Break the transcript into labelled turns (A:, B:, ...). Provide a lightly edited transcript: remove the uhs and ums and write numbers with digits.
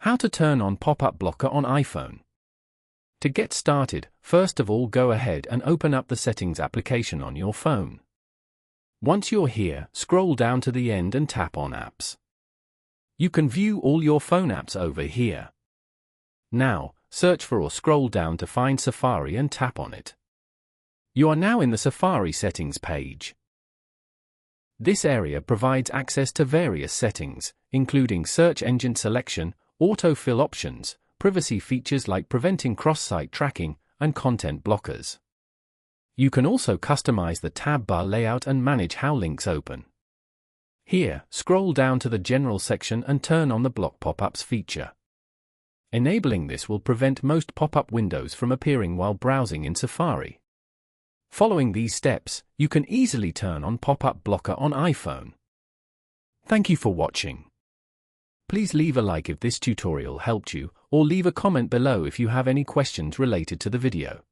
A: How to turn on pop-up blocker on iPhone. To get started, first of all go ahead and open up the Settings application on your phone. Once you're here, scroll down to the end and tap on Apps. You can view all your phone apps over here. Now, search for or scroll down to find Safari and tap on it. You are now in the Safari settings page. This area provides access to various settings, including search engine selection, autofill options, privacy features like preventing cross-site tracking, and content blockers. You can also customize the tab bar layout and manage how links open. Here, scroll down to the General section and turn on the Block Pop-ups feature. Enabling this will prevent most pop-up windows from appearing while browsing in Safari. Following these steps, you can easily turn on pop-up blocker on iPhone. Thank you for watching. Please leave a like if this tutorial helped you, or leave a comment below if you have any questions related to the video.